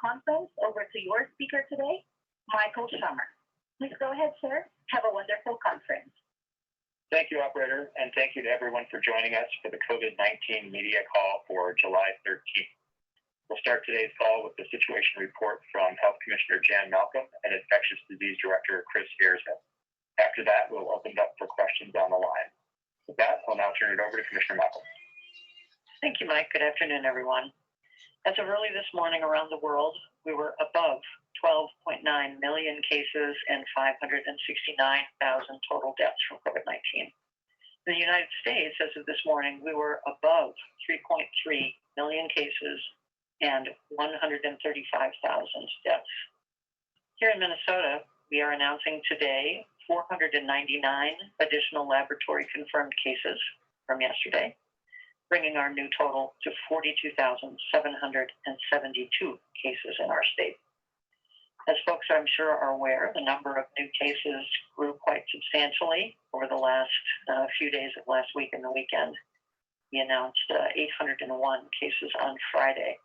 conference over to your speaker today, Michael Summer. Please go ahead, sir. Have a wonderful conference. Thank you, operator, and thank you to everyone for joining us for the COVID-19 media call for July 13th. We'll start today's call with the situation report from Health Commissioner Jan Malcolm and Infectious Disease Director Chris Ayerson. After that, we'll open it up for questions on the line. With that, I'll now turn it over to Commissioner Malcolm. Thank you, Mike. Good afternoon, everyone. As of early this morning around the world, we were above 12.9 million cases and 569,000 total deaths from COVID-19. In the United States, as of this morning, we were above 3.3 million cases and 135,000 deaths. Here in Minnesota, we are announcing today 499 additional laboratory confirmed cases from yesterday, bringing our new total to 42,772 cases in our state. As folks I'm sure are aware, the number of new cases grew quite substantially over the last few days of last week and the weekend. We announced 801 cases on Friday.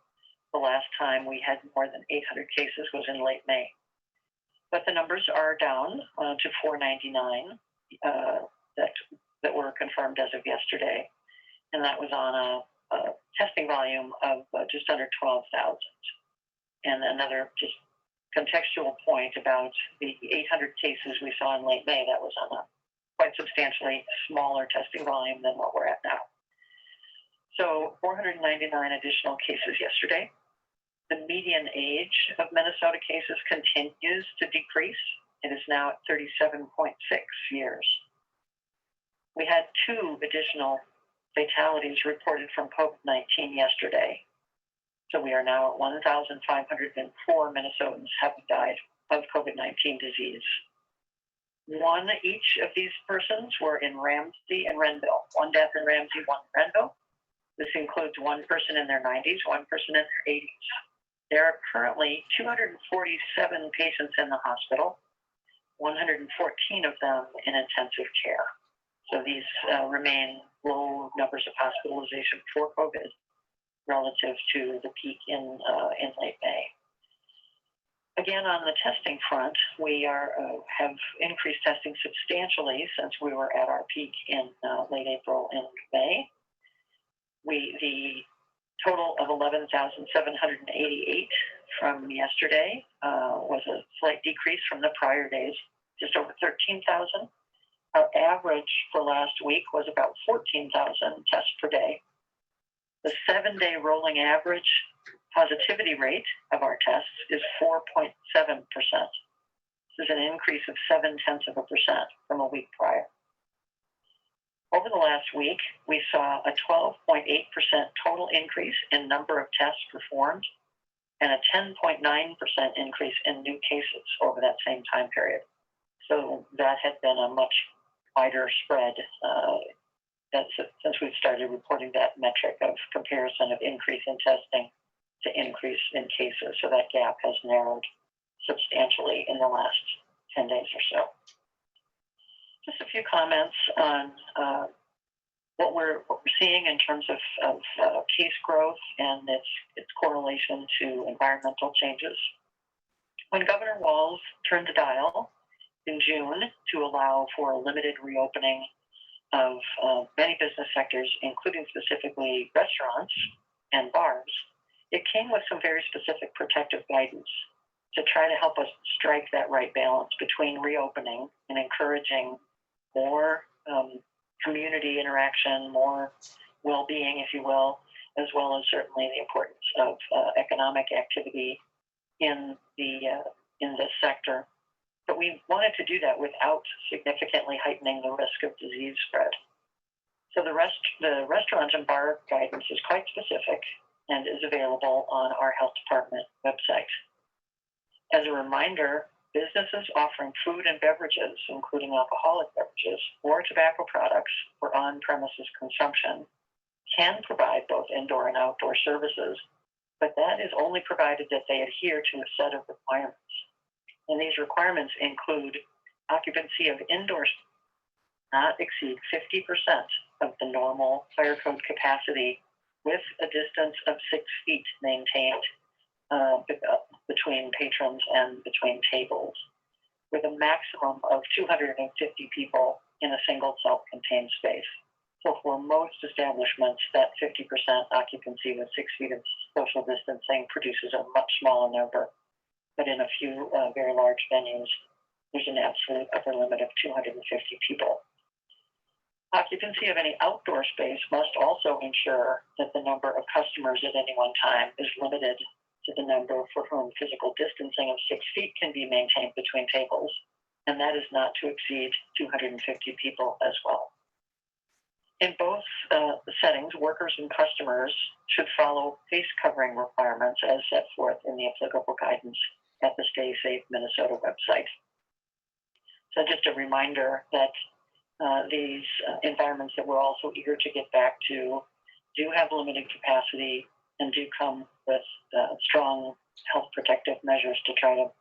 The last time we had more than 800 cases was in late May. But the numbers are down to 499 that were confirmed as of yesterday. And that was on a testing volume of just under 12,000. And another just contextual point about the 800 cases we saw in late May, that was on a quite substantially smaller testing volume than what we're at now. So 499 additional cases yesterday. The median age of Minnesota cases continues to decrease. It is now at 37.6 years. We had 2 additional fatalities reported from COVID-19 yesterday. So we are now at 1,504 Minnesotans having died of COVID-19 disease. 1 each of these persons were in Ramsey and Renville. 1 death in Ramsey, 1 in Renville. This includes 1 person in their 90s, 1 person in their 80s. There are currently 247 patients in the hospital, 114 of them in intensive care. So these remain low numbers of hospitalization for COVID relative to the peak in late May. Again, on the testing front, we have increased testing substantially since we were at our peak in late April and May. The total of 11,788 from yesterday was a slight decrease from the prior days, just over 13,000. Our average for last week was about 14,000 tests per day. The 7-day rolling average positivity rate of our tests is 4.7%. This is an increase of 0.7% from a week prior. Over the last week, we saw a 12.8% total increase in number of tests performed and a 10.9% increase in new cases over that same time period. So that had been a much wider spread since we've started reporting that metric of comparison of increase in testing to increase in cases. So that gap has narrowed substantially in the last 10 days or so. Just a few comments on what we're seeing in terms of case growth and its correlation to environmental changes. When Governor Walz turned the dial in June to allow for a limited reopening of many business sectors, including specifically restaurants and bars, it came with some very specific protective guidance to try to help us strike that right balance between reopening and encouraging more community interaction, more well-being, if you will, as well as certainly the importance of economic activity in this sector. But we wanted to do that without significantly heightening the risk of disease spread. So the restaurant and bar guidance is quite specific and is available on our health department website. As a reminder, businesses offering food and beverages, including alcoholic beverages or tobacco products for on-premises consumption, can provide both indoor and outdoor services, but that is only provided that they adhere to a set of requirements. And these requirements include occupancy of indoor not exceed 50% of the normal fire code capacity with a distance of 6 feet maintained between patrons and between tables, with a maximum of 250 people in a single self-contained space. So for most establishments, that 50% occupancy with 6 feet of social distancing produces a much smaller number. But in a few very large venues, there's an absolute upper limit of 250 people. Occupancy of any outdoor space must also ensure that the number of customers at any one time is limited to the number for whom physical distancing of 6 feet can be maintained between tables, and that is not to exceed 250 people as well. In both settings, workers and customers should follow face covering requirements as set forth in the applicable guidance at the Stay Safe Minnesota website. So just a reminder that these environments that we're also eager to get back to do have limited capacity and do come with strong health protective measures to try to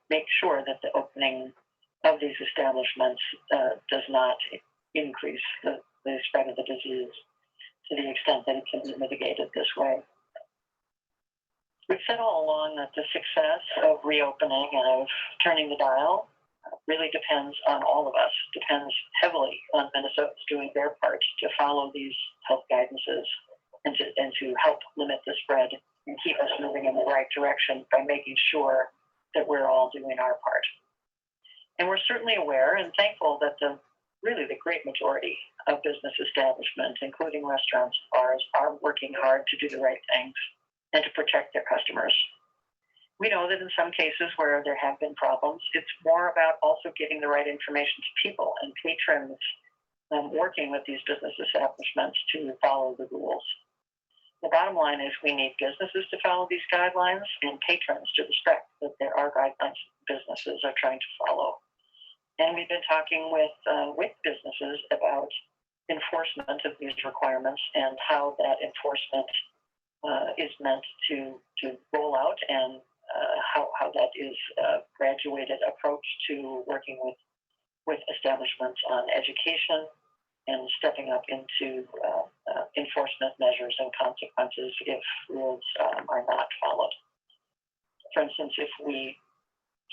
make sure that the opening of these establishments does not increase the spread of the disease to the extent that it can be mitigated this way. We've said all along that the success of reopening and of turning the dial really depends on all of us, depends heavily on Minnesotans doing their part to follow these health guidances and to help limit the spread and keep us moving in the right direction by making sure that we're all doing our part. And we're certainly aware and thankful that the great majority of business establishments, including restaurants and bars, are working hard to do the right things and to protect their customers. We know that in some cases where there have been problems, it's more about also getting the right information to people and patrons working with these business establishments to follow the rules. The bottom line is we need businesses to follow these guidelines and patrons to respect that there are guidelines businesses are trying to follow. And we've been talking with businesses about enforcement of these requirements and how that enforcement is meant to roll out and how that is a graduated approach to working with establishments on education and stepping up into enforcement measures and consequences if rules are not followed. For instance, if we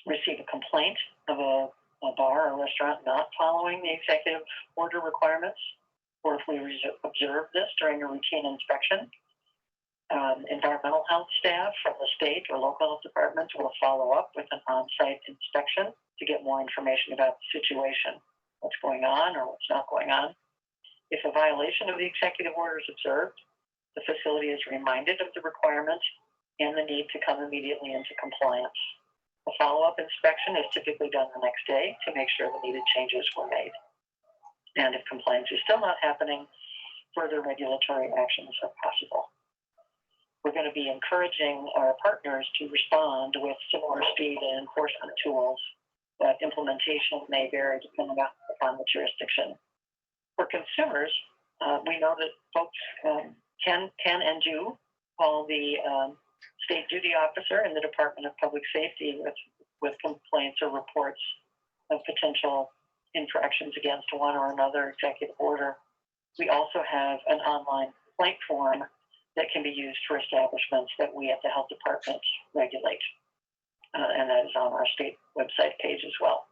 receive a complaint of a bar or restaurant not following the executive order requirements, or if we observe this during a routine inspection, environmental health staff from the state or local health departments will follow up with an on-site inspection to get more information about the situation, what's going on or what's not going on. If a violation of the executive order is observed, the facility is reminded of the requirements and the need to come immediately into compliance. A follow-up inspection is typically done the next day to make sure the needed changes were made. And if compliance is still not happening, further regulatory actions are possible. We're going to be encouraging our partners to respond with similar speed and enforcement tools, but implementation may vary depending upon the jurisdiction. For consumers, we know that folks can and do call the state duty officer in the Department of Public Safety with complaints or reports of potential infractions against one or another executive order. We also have an online complaint form that can be used for establishments that we at the health department regulate. And that is on our state website page as well.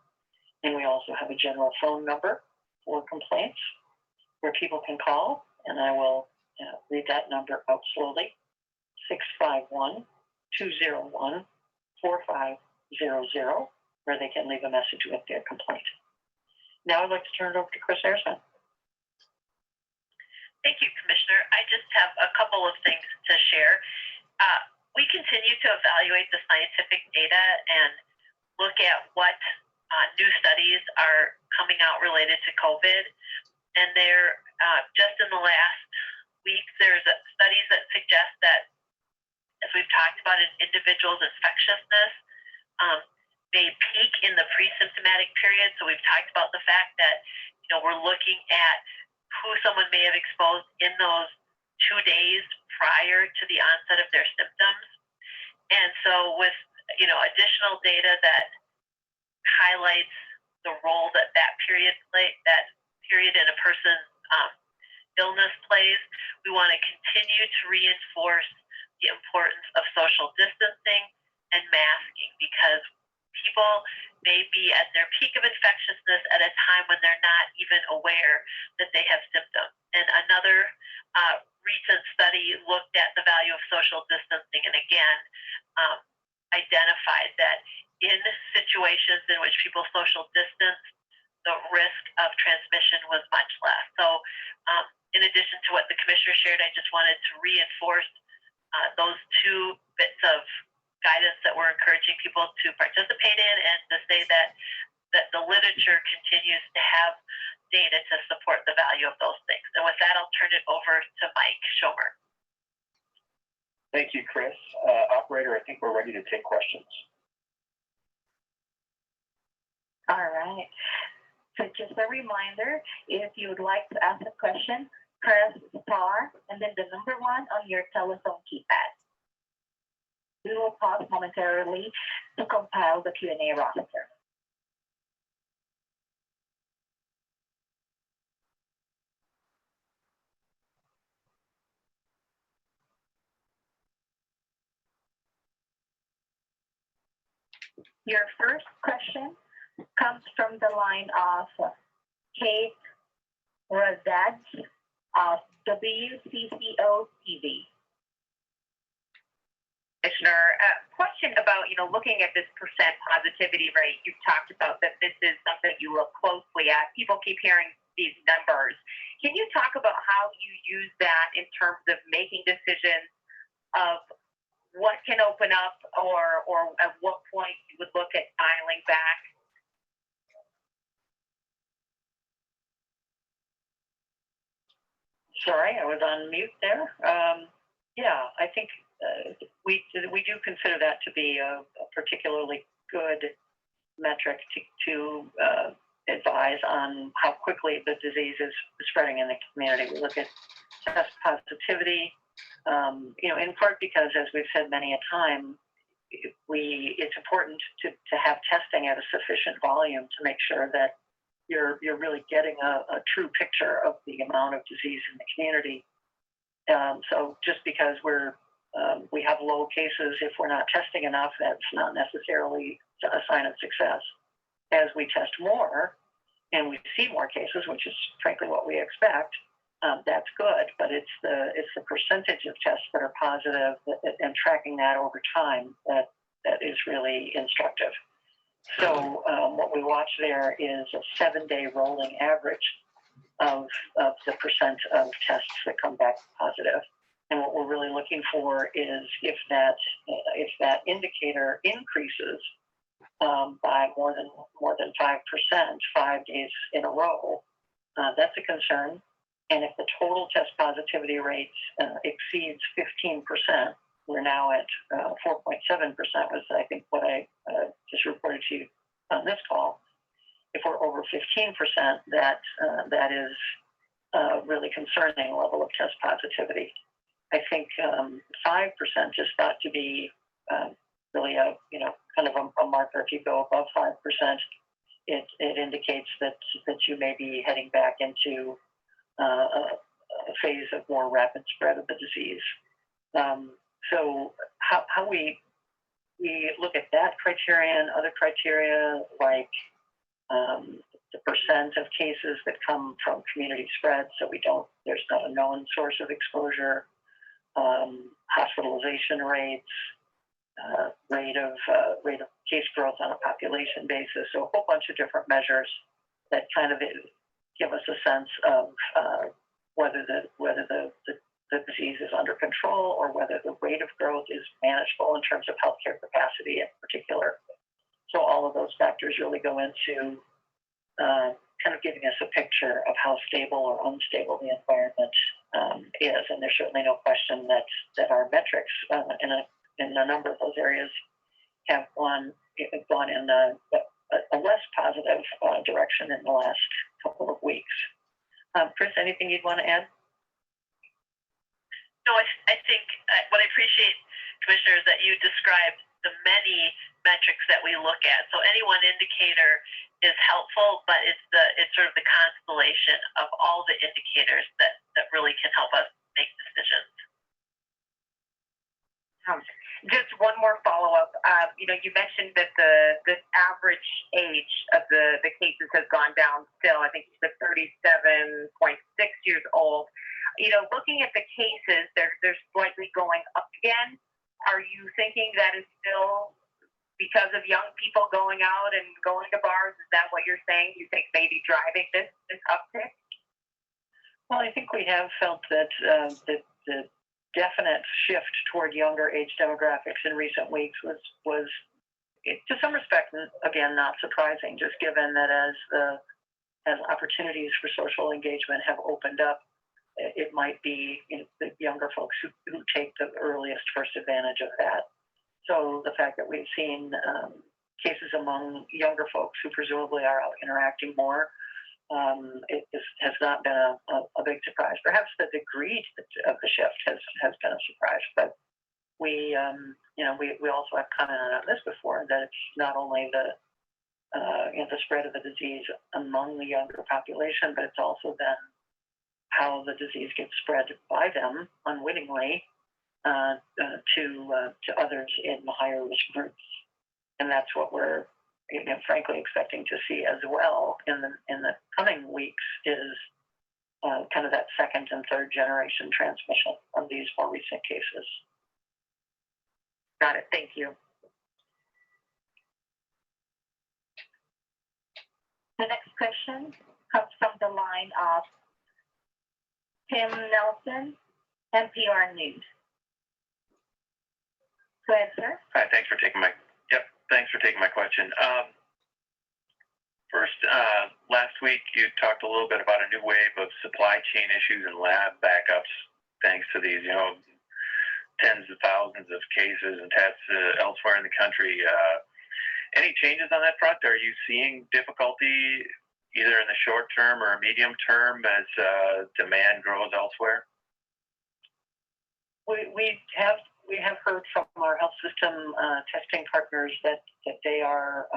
And we also have a general phone number for complaints where people can call, and I will read that number out slowly, 651-201-4500, where they can leave a message with their complaint. Now I'd like to turn it over to Chris Ersman. Thank you, Commissioner. I just have a couple of things to share. We continue to evaluate the scientific data and look at what new studies are coming out related to COVID. And there, just in the last week, there's studies that suggest that, as we've talked about, an individual's infectiousness may peak in the pre-symptomatic period. So we've talked about the fact that, we're looking at who someone may have exposed in those 2 days prior to the onset of their symptoms. And so with, additional data that highlights the role that period in a person's illness plays, we want to continue to reinforce the importance of social distancing and masking, because people may be at their peak of infectiousness at a time when they're not even aware that they have symptoms. And another recent study looked at the value of social distancing, and again identified that in situations in which people social distance, the risk of transmission was much less. So in addition to what the commissioner shared, I just wanted to reinforce those two bits of guidance that we're encouraging people to participate in, and to say that the literature continues to have data to support the value of those things. And with that, I'll turn it over to Mike Schomer. Thank you, Chris. Operator, I think we're ready to take questions. All right. So just a reminder, if you would like to ask a question, press star and then the number 1 on your telephone keypad. We will pause momentarily to compile the Q&A roster. Your first question comes from the line of Kate Razad of WCCO TV. Commissioner, question about, looking at this percent positivity rate. You've talked about that this is something you look closely at. People keep hearing these numbers. Can you talk about how you use that in terms of making decisions of what can open up, or at what point you would look at dialing back? Sorry, I was on mute there. Yeah, I think we do consider that to be a particularly good metric to advise on how quickly the disease is spreading in the community. We look at test positivity, in part because, as we've said many a time, it's important to have testing at a sufficient volume to make sure that you're really getting a true picture of the amount of disease in the community. So just because we have low cases, if we're not testing enough, that's not necessarily a sign of success. As we test more and we see more cases, which is frankly what we expect, that's good. But it's the percentage of tests that are positive and tracking that over time that is really instructive. So what we watch there is a 7-day rolling average of the percent of tests that come back positive. And what we're really looking for is if that indicator increases by more than 5%, 5 days in a row, that's a concern. And if the total test positivity rate exceeds 15%, we're now at 4.7%, was I think what I just reported to you on this call. If we're over 15%, that is a really concerning level of test positivity. I think 5% is thought to be really a kind of a marker. If you go above 5%, it indicates that you may be heading back into a phase of more rapid spread of the disease. So how we look at that criterion, other criteria like the percent of cases that come from community spread, so there's not a known source of exposure, hospitalization rates, rate of case growth on a population basis. So a whole bunch of different measures that kind of give us a sense of whether the disease is under control or whether the rate of growth is manageable in terms of healthcare capacity in particular. So all of those factors really go into kind of giving us a picture of how stable or unstable the environment is. And there's certainly no question that our metrics in a number of those areas have gone in a less positive direction in the last couple of weeks. Chris, anything you'd want to add? No, I think what I appreciate, Commissioner, is that you described the many metrics that we look at. So any one indicator is helpful, but it's sort of the constellation of all the indicators that really can help us make decisions. Just one more follow-up. You mentioned that the average age of the cases has gone down still. I think you said 37.6 years old. Looking at the cases, they're slightly going up again. Are you thinking that is still because of young people going out and going to bars? Is that what you're saying? You think maybe driving this uptick? Well, I think we have felt that the definite shift toward younger age demographics in recent weeks was to some respect, again, not surprising, just given that as opportunities for social engagement have opened up, it might be the younger folks who take the earliest first advantage of that. So the fact that we've seen cases among younger folks who presumably are out interacting more, has not been a big surprise. Perhaps the degree of the shift has been a surprise, but we also have commented on this before, that it's not only the spread of the disease among the younger population, but it's also then how the disease gets spread by them unwittingly to others in the higher risk groups, and that's what we're frankly expecting to see as well in the coming weeks is kind of that second and third generation transmission of these more recent cases. Got it. Thank you. The next question comes from the line of Tim Nelson, NPR News. Go ahead, sir. Hi, thanks for taking my question. First, last week you talked a little bit about a new wave of supply chain issues and lab backups, thanks to these, tens of thousands of cases and tests elsewhere in the country. Any changes on that front? Are you seeing difficulty either in the short term or medium term as demand grows elsewhere? We have heard from our health system testing partners that they are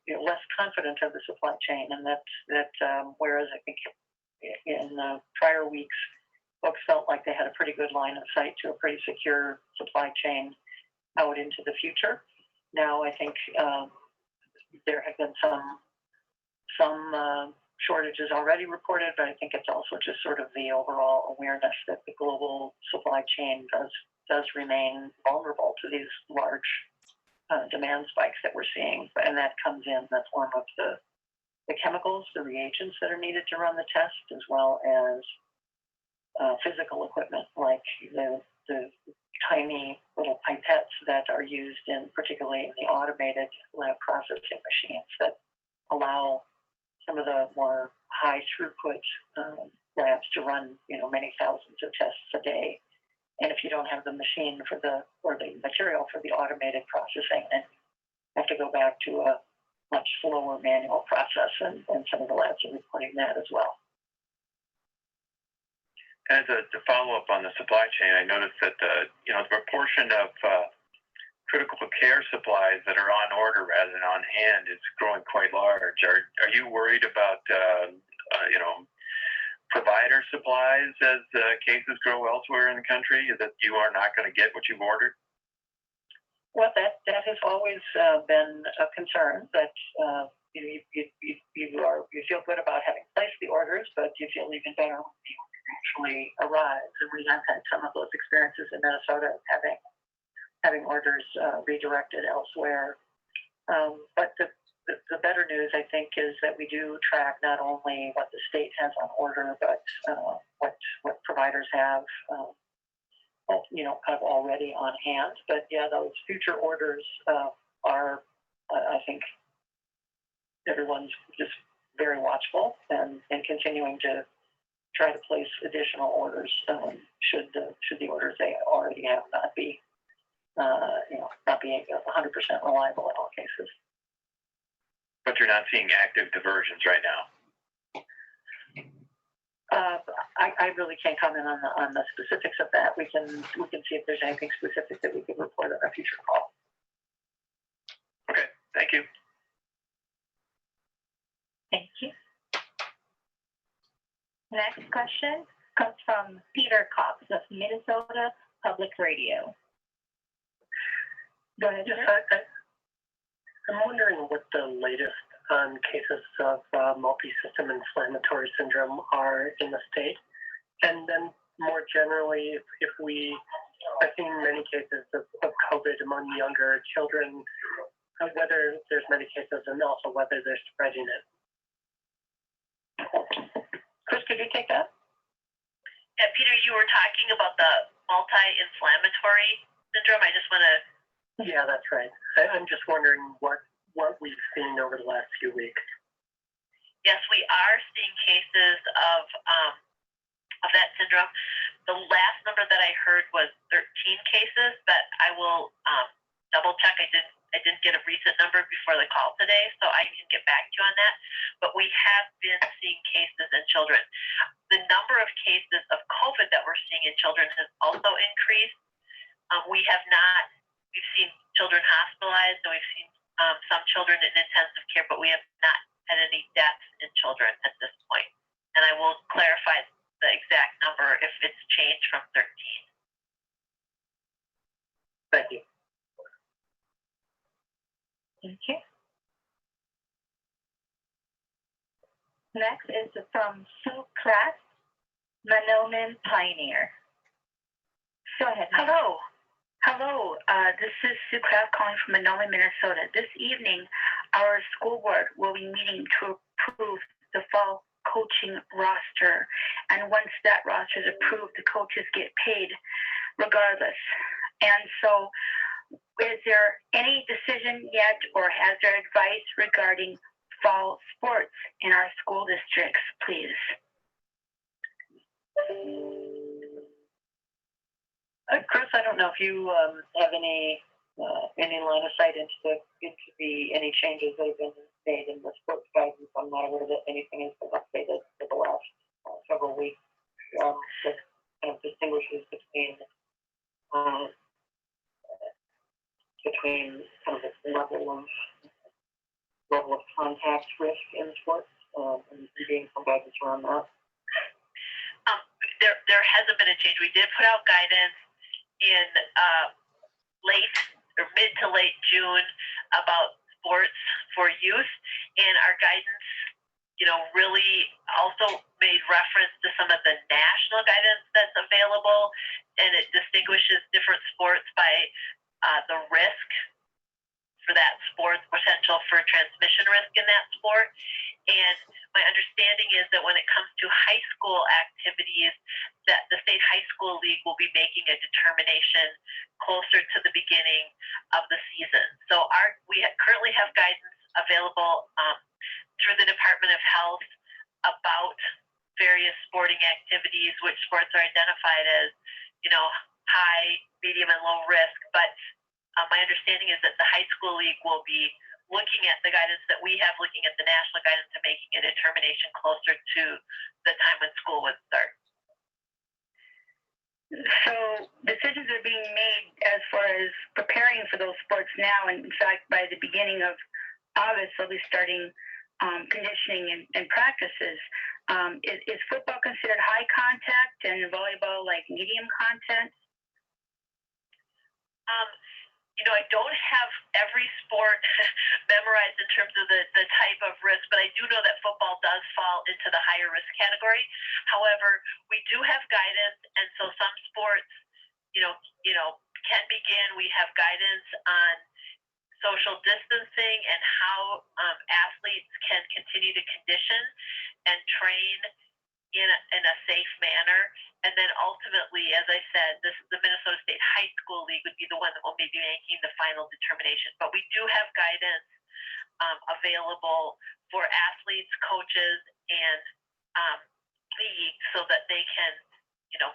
less confident of the supply chain, and that whereas I think in prior weeks folks felt like they had a pretty good line of sight to a pretty secure supply chain out into the future. Now I think there have been some shortages already reported, but I think it's also just sort of the overall awareness that the global supply chain does remain vulnerable to these large demand spikes that we're seeing, and that comes in the form of the chemicals, the reagents that are needed to run the test, as well as physical equipment like the tiny little pipettes that are used particularly in the automated lab processing machines that allow some of the more high throughput labs to run many thousands of tests a day. And if you don't have the machine or the material for the automated processing, then you have to go back to a much slower manual process, and some of the labs are reporting that as well. And to follow up on the supply chain, I noticed that the proportion of critical care supplies that are on order rather than on hand is growing quite large. Are you worried about provider supplies as cases grow elsewhere in the country, that you are not going to get what you've ordered? Well, that has always been a concern, that you feel good about having placed the orders, but you feel even better when the order actually arrives. And we have had some of those experiences in Minnesota, having orders redirected elsewhere. But the better news, I think, is that we do track not only what the state has on order, but what providers have kind of already on hand. But yeah, those future orders are, I think, everyone's just very watchful and continuing to try to place additional orders should the orders they already have not be 100% reliable in all cases. But you're not seeing active diversions right now. I really can't comment on the specifics of that. We can see if there's anything specific that we can report on a future call. Okay, thank you. Thank you. Next question comes from Peter Cox of Minnesota Public Radio. Go ahead. Yes, sir. I'm wondering what the latest on cases of multi-system inflammatory syndrome are in the state. And then more generally, if we are seeing many cases of COVID among younger children, whether there's many cases and also whether they're spreading it. Chris, could you take that? Yeah, Peter, you were talking about the multi-inflammatory syndrome. I just want to. Yeah, that's right. I'm just wondering what we've seen over the last few weeks. Yes, we are seeing cases of that syndrome. The last number that I heard was 13 cases, but I will double check. I didn't get a recent number before the call today, so I can get back to you on that. But we have been seeing cases in children. The number of cases of COVID that we're seeing in children has also increased. We've seen children hospitalized, and we've seen some children in intensive care, but we have not had any deaths in children at this point. And I will clarify the exact number if it's changed from 13. Thank you. Thank you. Next is from Sue Kraft, Manoman Pioneer. Go ahead. Hello. This is Sue Kraft calling from Manoman, Minnesota. This evening, our school board will be meeting to approve the fall coaching roster. And once that roster is approved, the coaches get paid regardless. And so, is there any decision yet, or has there advice regarding fall sports in our school districts, please? Chris, I don't know if you have any line of sight into any changes that have been made in the sports guidance. I'm not aware that anything has been updated for the last several weeks that kind of distinguishes between kind of the level of contact risk in sports and being some guidance around that. There hasn't been a change. We did put out guidance in late or mid to late June about sports for youth, and our guidance, really also made reference to some of the national guidance that's available, and it distinguishes different sports by the risk for that sport, potential for transmission risk in that sport. And my understanding is that when it comes to high school activities, that the State High School League will be making a determination closer to the beginning of the season. So we currently have guidance available through the Department of Health about various sporting activities, which sports are identified as, high, medium, and low risk. But my understanding is that the High School League will be looking at the guidance that we have, looking at the national guidance, and making a determination closer to the time when school would start. So decisions are being made as far as preparing for those sports now. And in fact, by the beginning of August, they'll be starting conditioning and practices. Is football considered high contact and volleyball like medium contact? I don't have every sport memorized in terms of the type of risk, but I do know that football does fall into the higher risk category. However, we do have guidance, and so some sports, can begin. We have guidance on social distancing and how athletes can continue to condition and train in a safe manner. And then ultimately, as I said, the Minnesota State High School League would be the one that will be making the final determination. But we do have guidance available for athletes, coaches, and leagues so that they can,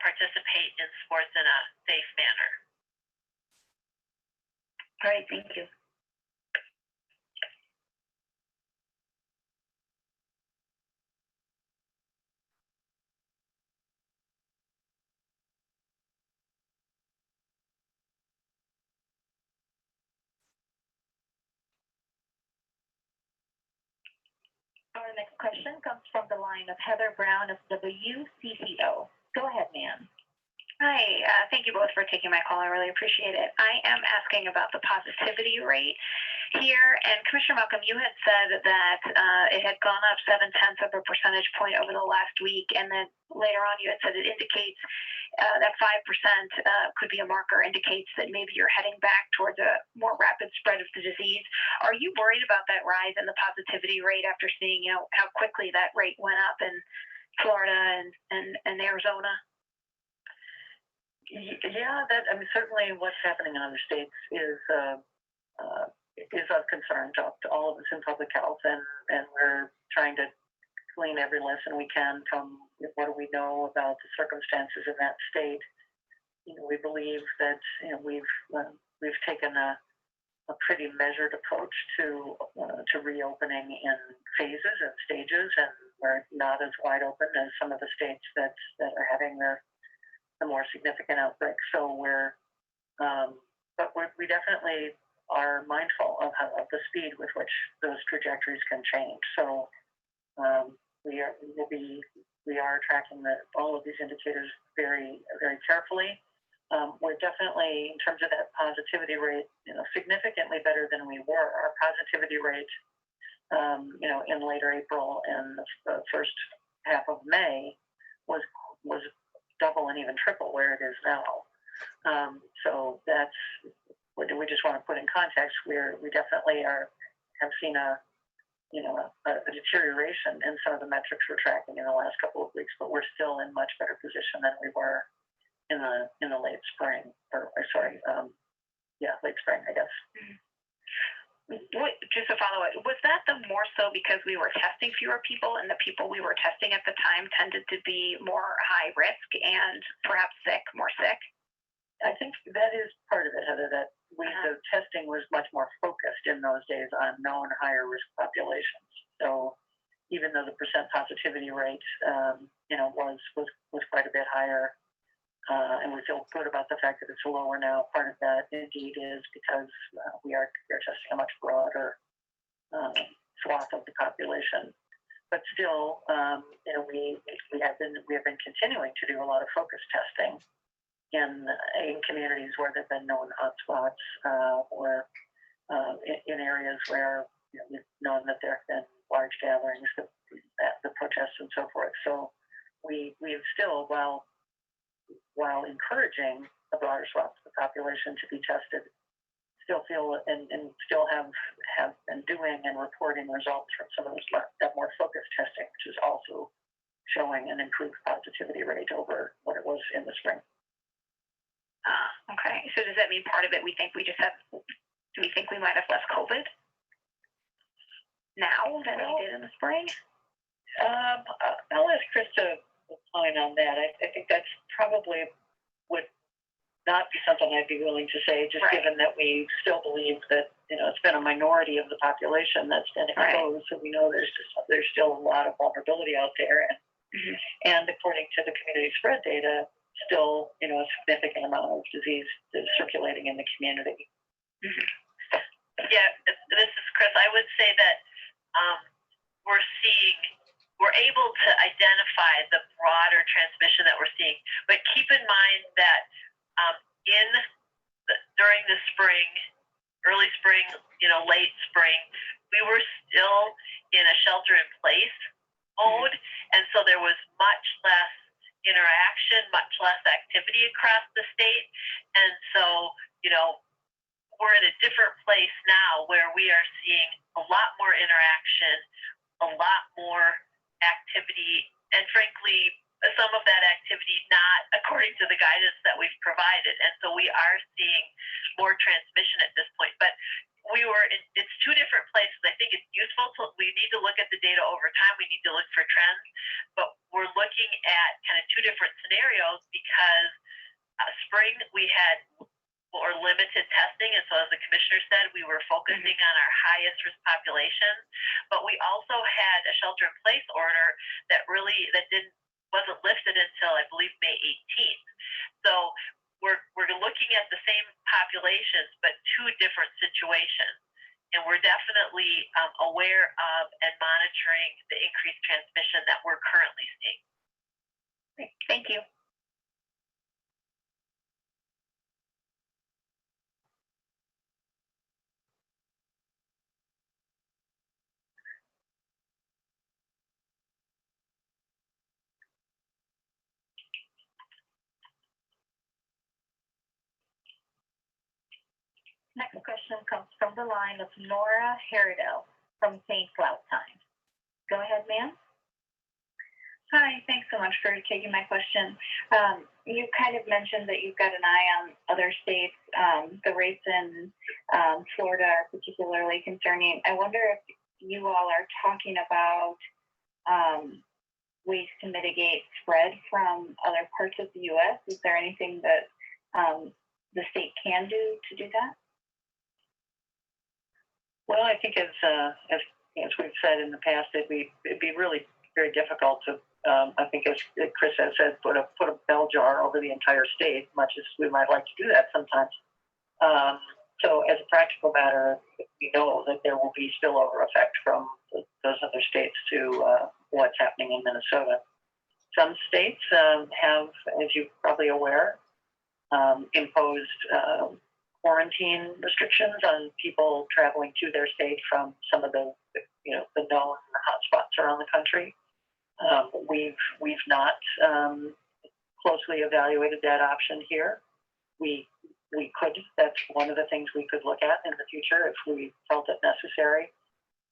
participate in sports in a safe manner. All right, thank you. Our next question comes from the line of Heather Brown of WCCO. Go ahead, ma'am. Hi, thank you both for taking my call. I really appreciate it. I am asking about the positivity rate here. And Commissioner Malcolm, you had said that it had gone up 0.7 of a percentage point over the last week. And then later on, you had said it indicates that 5% could be a marker, indicates that maybe you're heading back towards a more rapid spread of the disease. Are you worried about that rise in the positivity rate after seeing, how quickly that rate went up in Florida and Arizona? Yeah, certainly what's happening in other states is of concern to all of us in public health, and we're trying to glean every lesson we can from what do we know about the circumstances in that state. We believe that we've taken a pretty measured approach to reopening in phases and stages, and we're not as wide open as some of the states that are having the more significant outbreaks. So we definitely are mindful of the speed with which those trajectories can change. So we are tracking all of these indicators very, very carefully. We're definitely, in terms of that positivity rate, significantly better than we were. Our positivity rate, in later April and the first half of May was double and even triple where it is now. So that's what we just want to put in context. We definitely have seen a deterioration in some of the metrics we're tracking in the last couple of weeks, but we're still in much better position than we were in the late spring, late spring, I guess. Mm-hmm. Just a follow-up, was that the more so because we were testing fewer people and the people we were testing at the time tended to be more high risk and perhaps more sick? I think that is part of it, Heather, that the testing was much more focused in those days on known higher risk populations. So even though the percent positivity rate, was quite a bit higher, and we feel good about the fact that it's lower now. Part of that indeed is because we are testing a much broader swath of the population. But still, we have been continuing to do a lot of focus testing in communities where there've been known hotspots, or in areas where we've known that there have been large gatherings, the protests and so forth. So we've still, while encouraging a broader swath of the population to be tested, still feel and still have been doing and reporting results from some of that more focused testing, which is also showing an improved positivity rate over what it was in the spring. Okay, so does that mean part of it do we think we might have less COVID now than we did in the spring? I'll ask Chris to comment on that. I think that's probably would not be something I'd be willing to say, just given that we still believe that it's been a minority of the population that's been exposed. So we know there's still a lot of vulnerability out there, and according to the community spread data, still a significant amount of disease is circulating in the community. Yeah, this is Chris. I would say that we're able to identify the broader transmission that we're seeing, but keep in mind that during the spring, early spring, late spring, we were still in a shelter-in-place mode, and so there was much less interaction, much less activity across the state, and so we're in a different place now where we are seeing a lot more interaction, a lot more activity, and frankly, some of that activity not according to the guidance that we've provided. And so we are seeing more transmission at this point. But it's two different places. I think it's useful. We need to look at the data over time. We need to look for trends. But we're looking at kind of two different scenarios because spring we had more limited testing, and so as the commissioner said, we were focusing on our highest risk populations, but we also had a shelter-in-place order that wasn't lifted until I believe May 18th. So we're looking at the same populations, but two different situations, and we're definitely aware of and monitoring the increased transmission that we're currently seeing. Great. Thank you. Next question comes from the line of Nora Heridel from St. Cloud Times. Go ahead, ma'am. Hi, thanks so much for taking my question. You kind of mentioned that you've got an eye on other states. The rates in Florida are particularly concerning. I wonder if you all are talking about ways to mitigate spread from other parts of the U.S. Is there anything that the state can do to do that? Well, I think as we've said in the past, it'd be really very difficult to, I think as Chris has said, put a bell jar over the entire state, much as we might like to do that sometimes. So as a practical matter, we know that there will be spillover effect from those other states to what's happening in Minnesota. Some states have, as you're probably aware, imposed quarantine restrictions on people traveling to their state from some of the known hotspots around the country. We've not closely evaluated that option here. We could. That's one of the things we could look at in the future if we felt it necessary.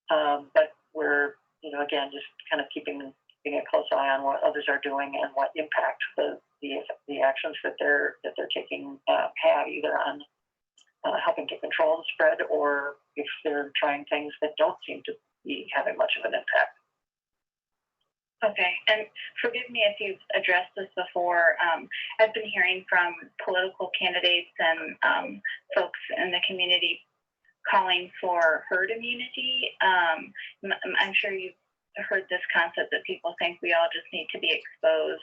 But we're again just kind of keeping a close eye on what others are doing and what impact the actions that they're taking have either on helping to control the spread, or if they're trying things that don't seem to be having much of an impact. Okay, and forgive me if you've addressed this before. I've been hearing from political candidates and folks in the community calling for herd immunity. I'm sure you've heard this concept that people think we all just need to be exposed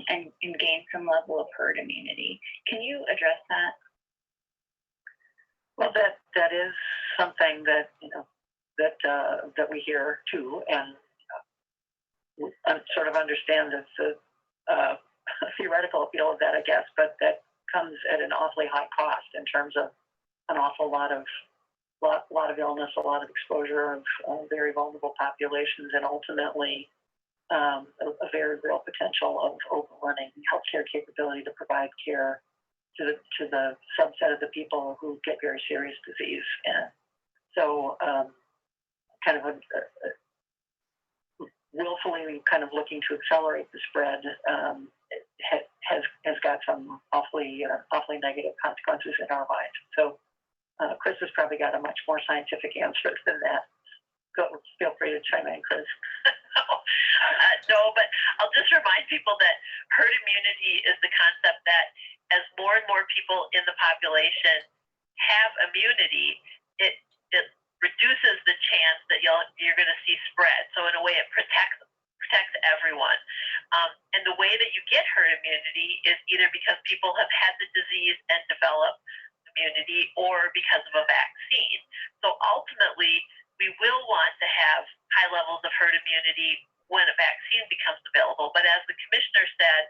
and gain some level of herd immunity. Can you address that? Well, that is something that that we hear too, and sort of understand the theoretical appeal of that, I guess, but that comes at an awfully high cost in terms of an awful lot of illness, a lot of exposure of very vulnerable populations, and ultimately a very real potential of overrunning healthcare capability to provide care to the subset of the people who get very serious disease. And so kind of willfully kind of looking to accelerate the spread has got some awfully negative consequences in our mind. So Chris has probably got a much more scientific answer than that. Feel free to chime in, Chris. No, but I'll just remind people that herd immunity is the concept that as more and more people in the population have immunity, it reduces the chance that you're going to see spread. So in a way, it protects everyone. And the way that you get herd immunity is either because people have had the disease and develop immunity, or because of a vaccine. So ultimately, we will want to have high levels of herd immunity when a vaccine becomes available. But as the commissioner said,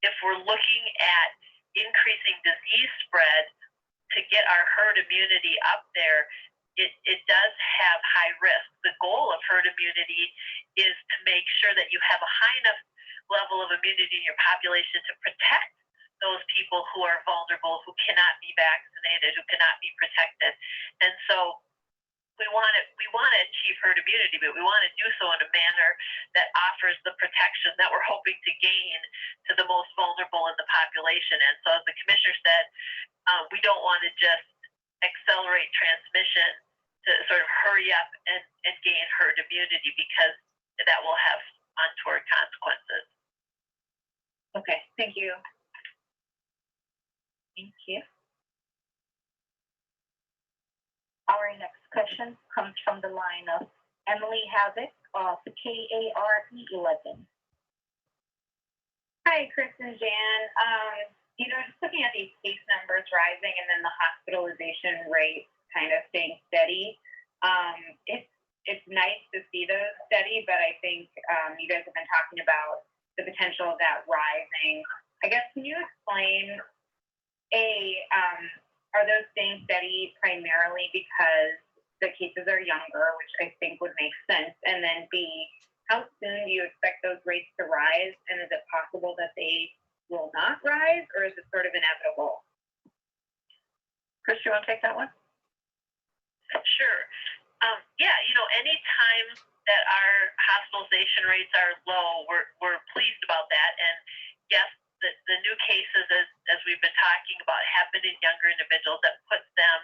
if we're looking at increasing disease spread to get our herd immunity up there, it does have high risk. The goal of herd immunity is to make sure that you have a high enough level of immunity in your population to protect those people who are vulnerable, who cannot be vaccinated, who cannot be protected. And so we want to achieve herd immunity, but we want to do so in a manner that offers the protection that we're hoping to gain to the most vulnerable in the population. And so as the commissioner said, we don't want to just accelerate transmission to sort of hurry up and gain herd immunity, because that will have untoward consequences. Okay, thank you. Thank you. Our next question comes from the line of Emily Havoc of KARE 11. Hi, Chris and Jan. Just looking at these case numbers rising and then the hospitalization rate kind of staying steady. It's nice to see those steady, but I think you guys have been talking about the potential of that rising. I guess, can you explain, are those staying steady primarily because the cases are younger, which I think would make sense, and then B, how soon do you expect those rates to rise, and is it possible that they will not rise, or is it sort of inevitable? Chris, you want to take that one? Sure. Yeah, anytime that our hospitalization rates are low, we're pleased about that. And yes, the new cases, as we've been talking about, have been in younger individuals. That puts them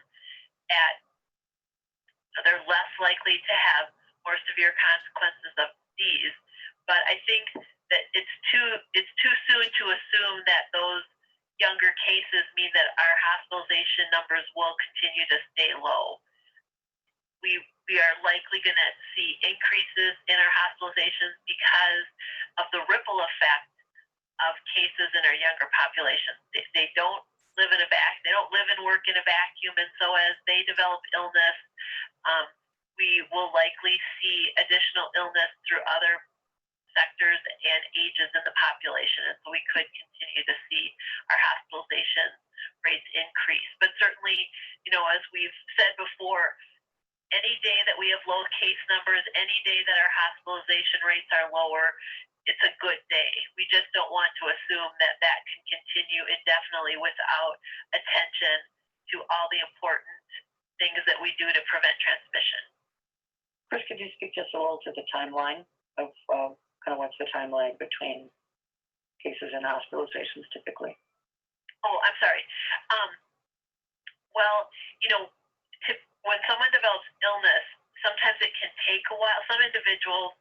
at, they're less likely to have more severe consequences of disease. But I think that it's too soon to assume that those younger cases mean that our hospitalization numbers will continue to stay low. We are likely going to see increases in our hospitalizations because of the ripple effect of cases in our younger population. They don't live they don't live and work in a vacuum, and so as they develop illness, we will likely see additional illness through other sectors and ages in the population, and so we could continue to see our hospitalization rates increase. But certainly, as we've said before, any day that we have low case numbers, any day that our hospitalization rates are lower, it's a good day. We just don't want to assume that that can continue indefinitely without attention to all the important things that we do to prevent transmission. Chris, could you speak just a little to the timeline of kind of what's the timeline between cases and hospitalizations typically? Oh, I'm sorry. Well, when someone develops illness, sometimes it can take a while. Some individuals,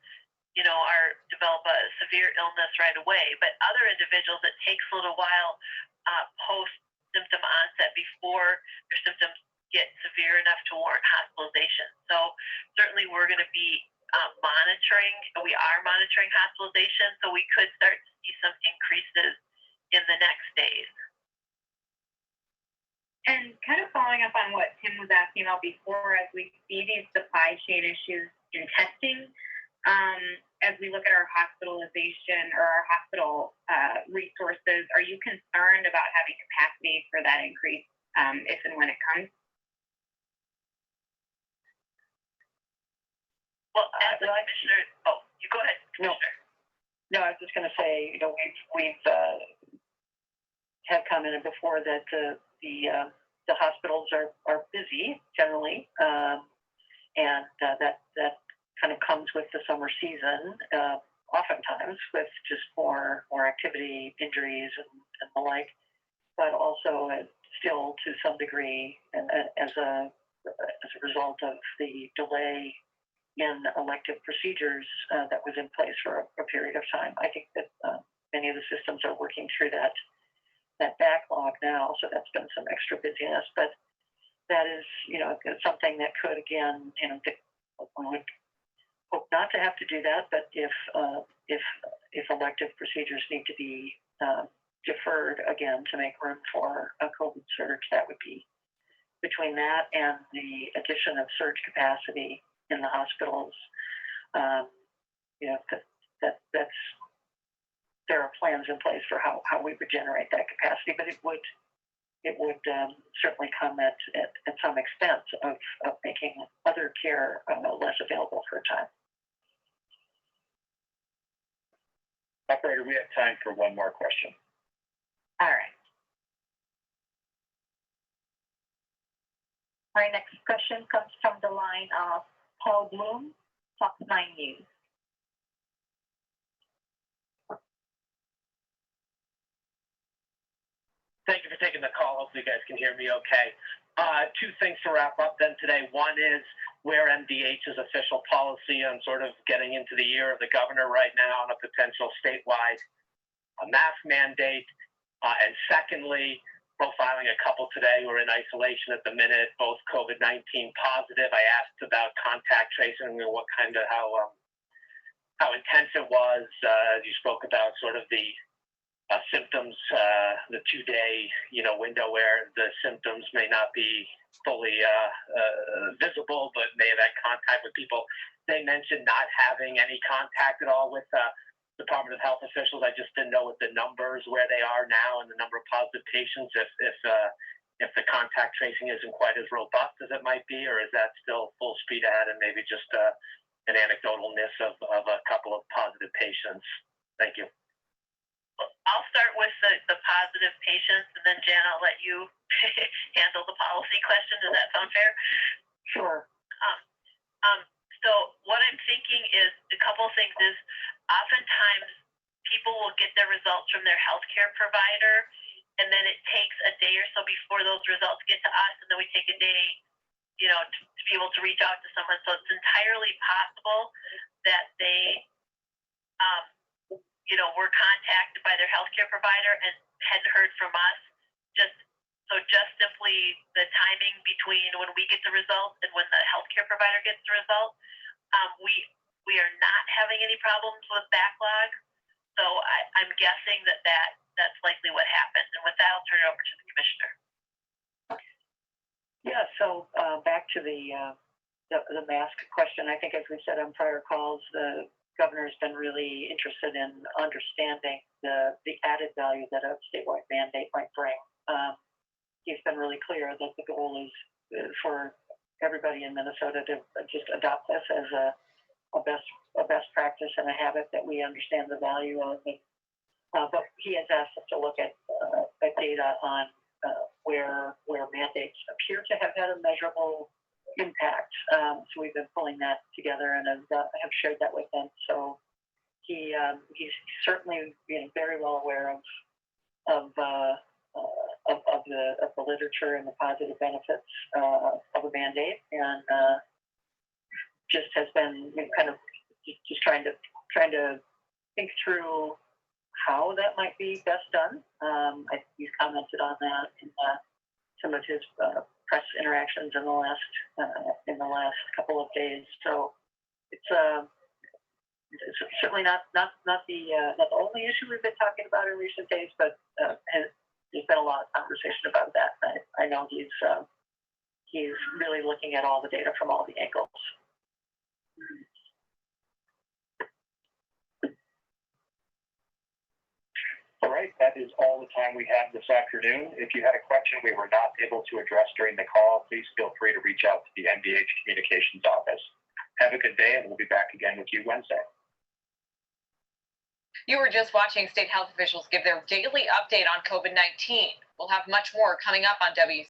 develop a severe illness right away, but other individuals, it takes a little while post-symptom onset before their symptoms get severe enough to warrant hospitalization. So certainly we're going to be we are monitoring hospitalization, so we could start to see some increases in the next days. And kind of following up on what Tim was asking about before, as we see these supply chain issues in testing, as we look at our hospitalization or our hospital resources, are you concerned about having capacity for that increase if and when it comes? Well, as the commissioner, you go ahead, Commissioner. No, I was just going to say, we've have commented before that the hospitals are busy generally, and that kind of comes with the summer season, oftentimes with just more activity, injuries, and the like, but also still to some degree, and as a result of the delay in elective procedures that was in place for a period of time. I think that many of the systems are working through that backlog now, so that's been some extra busyness. But that is, something that could, again, one would hope not to have to do that. But if elective procedures need to be deferred again to make room for a COVID surge, that would be between that and the addition of surge capacity in the hospitals. That's there are plans in place for how we would generate that capacity, but it would certainly come at some expense of making other care less available for a time. Operator, we have time for one more question. All right. Our next question comes from the line of Paul Bloom, Fox 9 News. Thank you for taking the call. Hopefully you guys can hear me okay. Two things to wrap up then today. One is where MDH's official policy on sort of getting into the ear of the governor right now on a potential statewide mask mandate. And secondly, profiling a couple today who are in isolation at the minute, both COVID-19 positive. I asked about contact tracing and what kind of how intense it was. You spoke about sort of the symptoms, the 2-day window where the symptoms may not be fully visible, but may have had contact with people. They mentioned not having any contact at all with Department of Health officials. I just didn't know what the numbers, where they are now, and the number of positive patients, if the contact tracing isn't quite as robust as it might be, or is that still full speed ahead and maybe just an anecdotalness of a couple of positive patients? Thank you. I'll start with the positive patients, and then Jan, I'll let you handle the policy question. Does that sound fair? Sure. So what I'm thinking is a couple of things is oftentimes people will get their results from their healthcare provider, and then it takes a day or so before those results get to us, and then we take a day, to be able to reach out to someone. So it's entirely possible that they, were contacted by their healthcare provider and hadn't heard from us. Just simply the timing between when we get the results and when the healthcare provider gets the results. We are not having any problems with backlog, so I'm guessing that's likely what happened. And with that, I'll turn it over to the commissioner. Yeah. So back to the mask question. I think, as we said on prior calls, the governor's been really interested in understanding the added value that a statewide mandate might bring. He's been really clear that the goal is for everybody in Minnesota to just adopt this as a best practice and a habit that we understand the value of. But he has asked us to look at data on where mandates appear to have had a measurable impact. So we've been pulling that together and have shared that with him. So he's certainly very well aware of the literature and the positive benefits of a mandate, and just has been kind of just trying to think through how that might be best done. He's commented on that in some of his press interactions in the last couple of days. So it's certainly not the only issue we've been talking about in recent days, but there's been a lot of conversation about that. I know he's really looking at all the data from all the angles. All right, that is all the time we have this afternoon. If you had a question we were not able to address during the call, please feel free to reach out to the MDH Communications Office. Have a good day, and we'll be back again with you Wednesday. You were just watching state health officials give their daily update on COVID-19. We'll have much more coming up on WC.